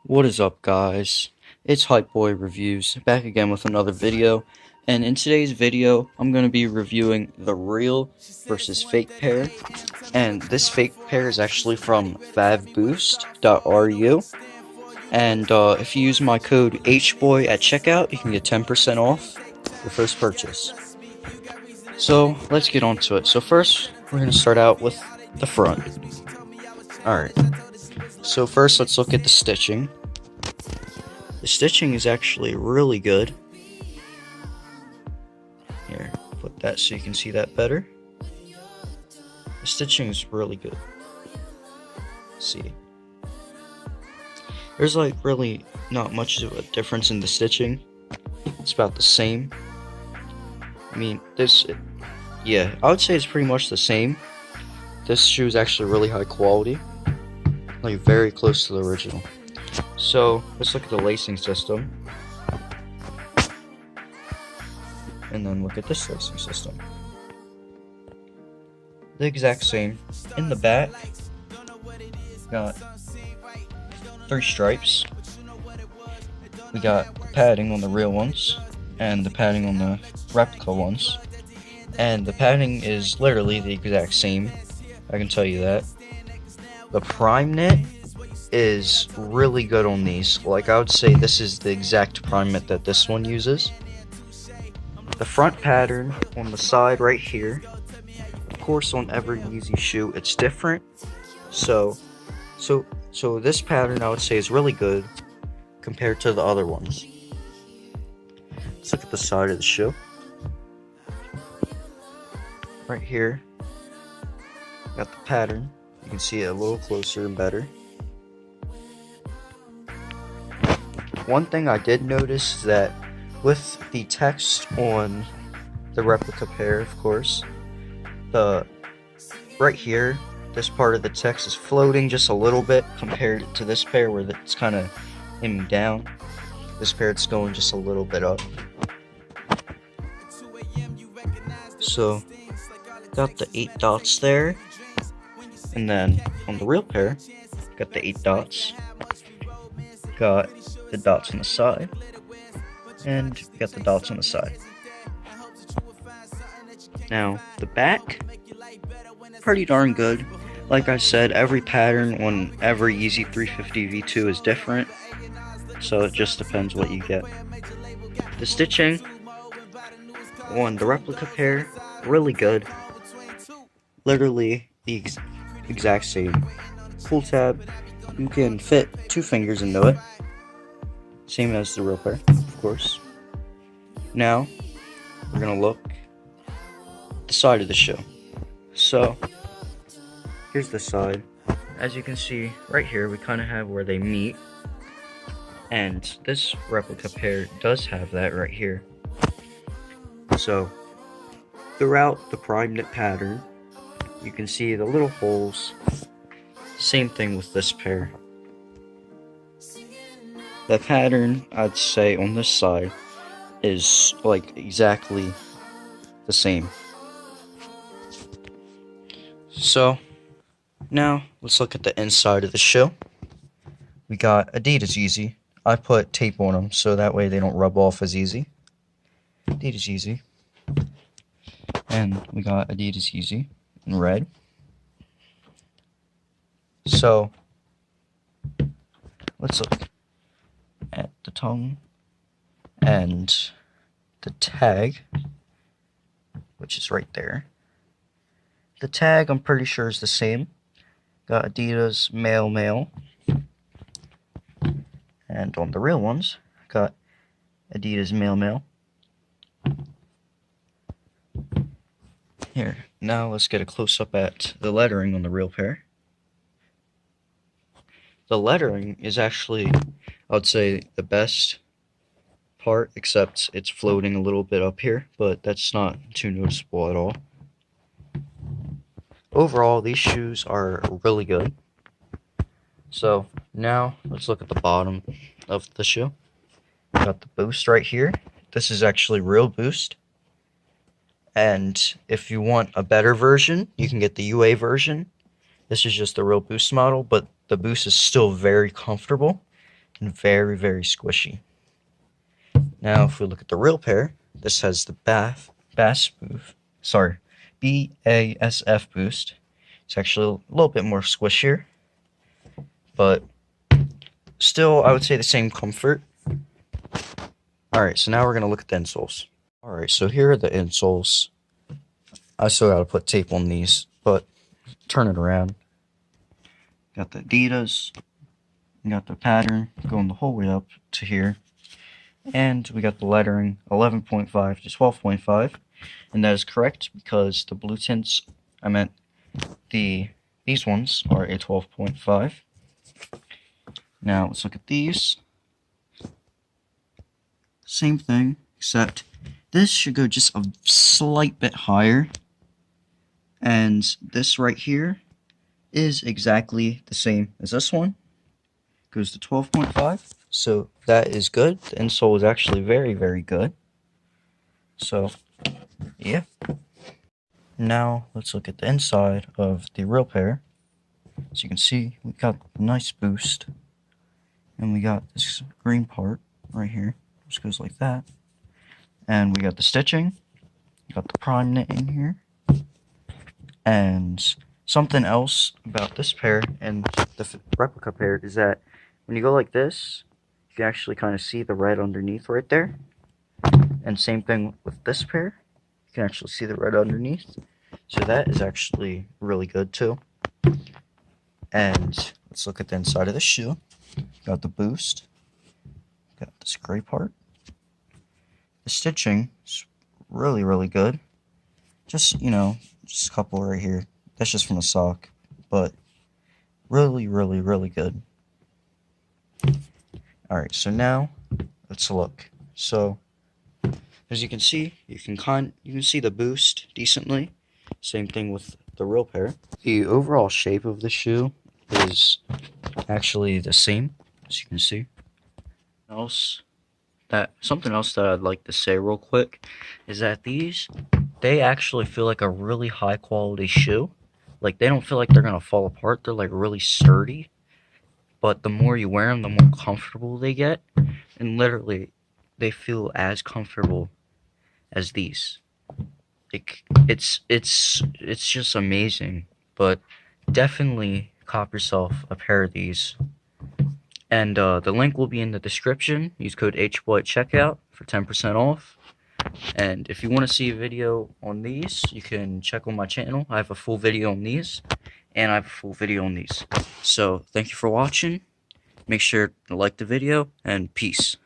What is up, guys? It's Hype Boy Reviews, back again with another video, and in today's video I'm going to be reviewing the real versus fake pair, and this fake pair is actually from favboost.ru, and if you use my code HBOY at checkout, you can get 10% off your first purchase. So let's get on to it. So first, we're going to start out with the front. Alright, so first let's look at the stitching. The stitching is actually really good. Here, put that so you can see that better. The stitching is really good. Let's see. There's like really not much of a difference in the stitching. It's about the same. I mean, yeah, I would say it's pretty much the same. This shoe is actually really high quality. Like very close to the original. So let's look at the lacing system, and then look at this lacing system. The exact same. In the back, got 3 stripes. We got the padding on the real ones, and the padding on the replica ones. And the padding is literally the exact same, I can tell you that. The prime knit is really good on these. Like, I would say this is the exact prime knit that this one uses. The front pattern on the side right here, of course on every Yeezy shoe it's different, so this pattern I would say is really good compared to the other ones. Let's look at the side of the shoe. Right here, got the pattern. You can see it a little closer and better. One thing I did notice is that with the text on the replica pair, of course, right here, this part of the text is floating just a little bit compared to this pair where it's kind of aiming down. This pair it's going just a little bit up. So, got the 8 dots there, and then on the real pair, got the 8 dots. Got the dots on the side, and we got the dots on the side. Now, the back, pretty darn good. Like I said, every pattern on every Yeezy 350 V2 is different, so it just depends what you get. The stitching on the replica pair, really good. Literally the exact same. Pull tab, you can fit 2 fingers into it. Same as the real pair, of course. Now, we're gonna look at the side of the shoe. So, here's the side. As you can see, right here, we kind of have where they meet. And this replica pair does have that right here. So, throughout the prime knit pattern, you can see the little holes. Same thing with this pair. The pattern, I'd say, on this side is like exactly the same. So, now let's look at the inside of the shoe. We got Adidas Yeezy. I put tape on them so that way they don't rub off as easy. Adidas Yeezy. And we got Adidas Yeezy in red. So, let's look at the tongue and the tag, which is right there. The tag, I'm pretty sure, is the same. Got Adidas male. And on the real ones, got Adidas male. Here, now let's get a close-up at the lettering on the real pair. The lettering is actually, I would say, the best part, except it's floating a little bit up here, but that's not too noticeable at all. Overall, these shoes are really good. So, now, let's look at the bottom of the shoe. Got the boost right here. This is actually real boost. And if you want a better version, you can get the UA version. This is just the real boost model, but the boost is still very comfortable. and very, very squishy. Now, if we look at the real pair, this has the BASF boost. It's actually a little bit more squishier, but still, I would say the same comfort. Alright, so now we're going to look at the insoles. Alright, so here are the insoles. I still gotta put tape on these, but turn it around. Got the Adidas, got the pattern going the whole way up to here, and we got the lettering 11.5 to 12.5, and that is correct because the blue tints, these ones are a 12.5. Now let's look at these. Same thing, except this should go just a slight bit higher. And this right here is exactly the same as this one. Goes to 12.5. So that is good. The insole is actually very, very good. So, yeah. Now, let's look at the inside of the real pair. As you can see, we got a nice boost. And we got this green part right here, which goes like that. And we got the stitching. Got the prime knit in here. And something else about this pair and the replica pair is that when you go like this, you can actually kind of see the red underneath right there. And same thing with this pair. You can actually see the red underneath. So that is actually really good too. And let's look at the inside of the shoe. Got the boost. Got this gray part. The stitching is really, really good. Just, just a couple right here. That's just from a sock. But really, really, really good. Alright, so now let's look. So as you can see, you can see the boost decently. Same thing with the real pair. The overall shape of the shoe is actually the same, as you can see. Something else that I'd like to say real quick is that they actually feel like a really high quality shoe. Like, they don't feel like they're gonna fall apart. They're like really sturdy. But the more you wear them, the more comfortable they get. And literally, they feel as comfortable as these. It's just amazing. But definitely cop yourself a pair of these. And the link will be in the description. Use code HBOY at checkout for 10% off. And if you want to see a video on these, you can check on my channel. I have a full video on these, and I have a full video on these. So, thank you for watching. Make sure to like the video, and peace.